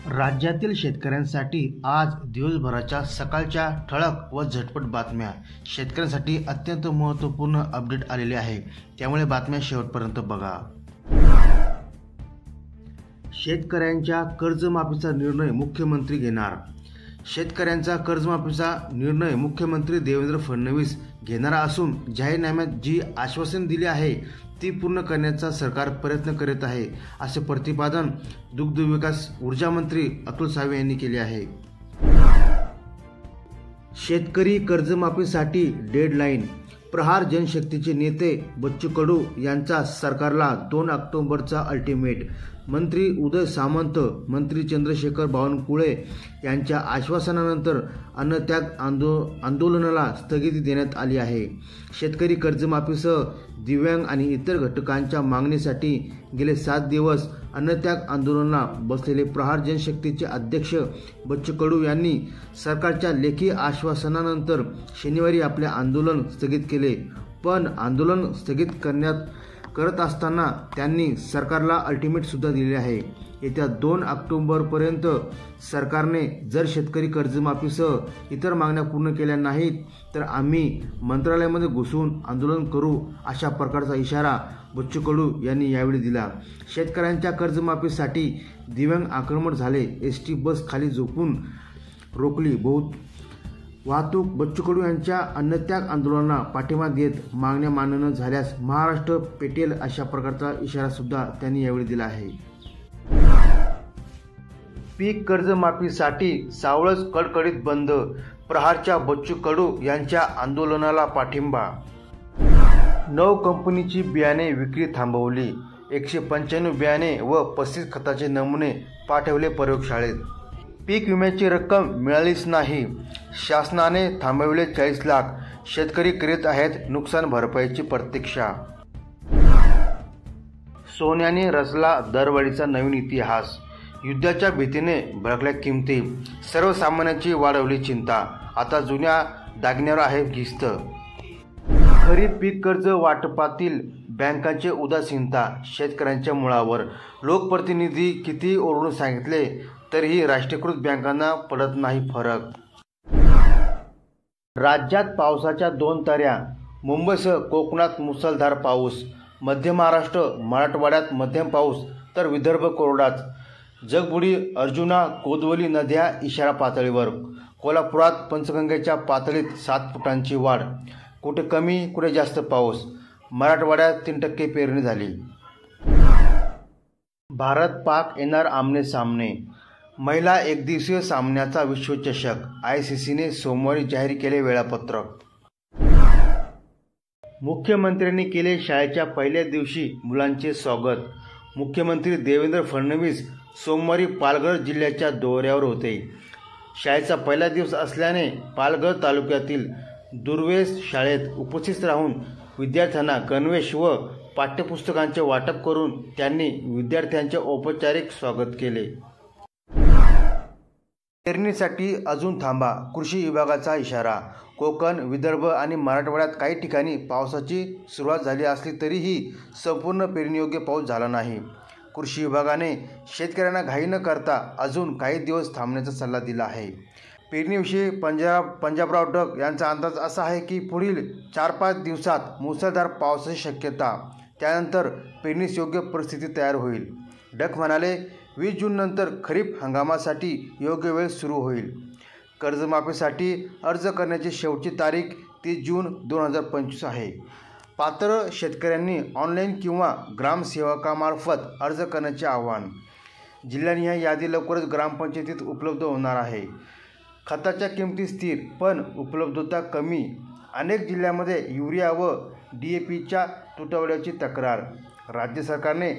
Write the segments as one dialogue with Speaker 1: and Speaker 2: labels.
Speaker 1: राज्यातील शेतकऱ्यांसाठी आज दिवसभराच्या सकाळच्या ठळक व झटपट बातम्या. शेतकऱ्यांसाठी अत्यंत महत्त्वपूर्ण अपडेट आलेले आहे, त्यामुळे बातम्या शेवटपर्यंत बघा. शेतकऱ्यांच्या कर्जमाफीचा निर्णय मुख्यमंत्री घेणार. शेतकऱ्यांचा कर्जमाफीचा निर्णय मुख्यमंत्री देवेंद्र फडणवीस घेणार असून जाहीरनाम्यात जी आश्वासन दिली आहे ती पूर्ण करण्याचा सरकार प्रयत्न करीत आहे, असे प्रतिपादन दुग्धविकास ऊर्जा मंत्री अतुल सावे यांनी केले आहे. शेतकरी कर्जमाफीसाठी डेडलाईन. प्रहार जनशक्तीचे नेते बच्चू कडू यांचा सरकारला 2 ऑक्टोबरचा अल्टिमेट. मंत्री उदय सामंत, मंत्री चंद्रशेखर बावनकुळे यांच्या आश्वासनानंतर अन्नत्याग आंदोलनाला स्थगिती देण्यात आली आहे. शेतकरी कर्जमाफीसह दिव्यांग आणि इतर घटकांच्या मागणीसाठी गेले 7 दिवस अन्नत्याग आंदोलनाला बसलेले प्रहार जनशक्तीचे अध्यक्ष बच्चू कडू यांनी सरकारच्या लेखी आश्वासनानंतर शनिवारी आपले आंदोलन स्थगित केले. पण आंदोलन स्थगित करत असताना त्यांनी सरकारला अल्टिमेट सुद्धा दिले आहे. येत्या 2 ऑक्टोबरपर्यंत सरकारने जर शेतकरी कर्जमाफीसह इतर मागण्या पूर्ण केल्या नाहीत तर आम्ही मंत्रालयामध्ये घुसून आंदोलन करू, अशा प्रकारचा इशारा बच्चू कडू यांनी यावेळी दिला. शेतकऱ्यांच्या कर्जमाफीसाठी दिव्यांग आक्रमक झाले. एसटी बस खाली झोपून रोखली वाहतूक. बच्चू कडू यांच्या अन्नत्याग आंदोलनाला पाठिंबा देत मागण्या मान्य न झाल्यास महाराष्ट्र पेटेल, अशा प्रकारचा इशारा सुद्धा त्यांनी यावेळी दिला आहे. पीक कर्जमाफीसाठी सावळज कडकडीत बंद. प्रहारच्या बच्चू कडू यांच्या आंदोलनाला पाठिंबा. 9 कंपनीची बियाणे विक्री थांबवली. 195 बियाणे व 35 खताचे नमुने पाठवले प्रयोगशाळेत. पीक विम्याची रक्कम मिळालीच नाही. शासनाने थांबविले 40 लाख. शेतकरी करीत आहेत नुकसान भरपाईची प्रतीक्षा. सोन्याने रचला दरवाढीचा नवीन इतिहास. युद्धाच्या भीतीने भडकल्या किमती. सर्वसामान्यांची वाढवली चिंता. आता जुन्या दागिन्यावर आहे गिस्त. खरीप पीक कर्ज वाटपातील बँकांचे उदासीनता शेतकऱ्यांच्या मुळावर. लोकप्रतिनिधी किती ओरडून सांगितले तरीही राष्ट्रीयकृत बँकांना पडत नाही फरक. राज्यात पावसाच्या 2 ताऱ्या. मुंबईसह कोकणात मुसळधार पाऊस. मध्य महाराष्ट्र मराठवाड्यात मध्यम पाऊस तर विदर्भ कोरडाच. जगबुडी अर्जुना कोदवली नद्या इशारा पातळीवर. कोल्हापुरात पंचगंगेच्या पातळीत 7 फुटांची वाढ. कुठे कमी कुठे जास्त पाऊस. मराठवाड्यात 3% पेरणी झाली. भारत पाक येणार आमने सामने. महिला एकदिवसीय सामन्याचा विश्वचषक. ICCने सोमवारी जाहीर केले वेळापत्रक. मुख्यमंत्र्यांनी केले शाळेच्या पहिल्या दिवशी मुलांचे स्वागत. मुख्यमंत्री देवेंद्र फडणवीस सोमवारी पालघर जिल्ह्याच्या दौऱ्यावर होते. शाळेचा पहिला दिवस असल्याने पालघर तालुक्यातील दुर्वेस शाळेत उपस्थित राहून विद्यार्थ्यांना गणवेश व पाठ्यपुस्तकांचे वाटप करून त्यांनी विद्यार्थ्यांचे औपचारिक स्वागत केले. पेरणीसाठी अजून थांबा, कृषी विभागाचा इशारा. कोकण, विदर्भ आणि मराठवाड्यात काही ठिकाणी पावसाची सुरुवात झाली असली तरीही संपूर्ण पेरणीयोग्य पाऊस झाला नाही. कृषी विभागाने शेतकऱ्यांना घाई न करता अजून काही दिवस थांबण्याचा सल्ला दिला आहे. पेरणीविषयी पंजाबराव डक यांचा अंदाज असा आहे की पुढील 4-5 दिवसात मुसळधार पावसाची शक्यता. त्यानंतर पेरणीस योग्य परिस्थिती तयार होईल. डक म्हणाले, 20 जूननंतर खरीप हंगामासाठी योग्य वेळ सुरू होईल. कर्जमाफीसाठी अर्ज करण्याची शेवटची तारीख 30 जून 2025 आहे. पात्र शेतकऱ्यांनी ऑनलाईन किंवा ग्रामसेवकामार्फत अर्ज करण्याचे आवाहन. जिल्हानिहाय यादी लवकरच ग्रामपंचायतीत उपलब्ध होणार आहे. खताच्या किमती स्थिर पण उपलब्धता कमी. अनेक जिल्ह्यांमध्ये युरिया व DAPच्या तुटवड्याची तक्रार. राज्य सरकारने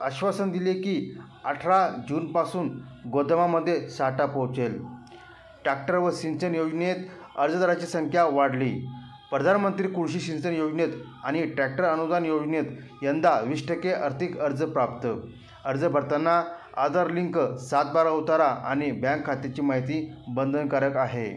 Speaker 1: आश्वासन दिले की 18 जूनपासून गोदामामध्ये साठा पोहोचेल. ट्रॅक्टर व सिंचन योजनेत अर्जदाराची संख्या वाढली. प्रधानमंत्री कृषी सिंचन योजनेत आणि ट्रॅक्टर अनुदान योजनेत यंदा 20% आर्थिक अर्ज प्राप्त. अर्ज भरताना आधार लिंक, 7/12 उतारा आणि बँक खात्याची माहिती बंधनकारक आहे.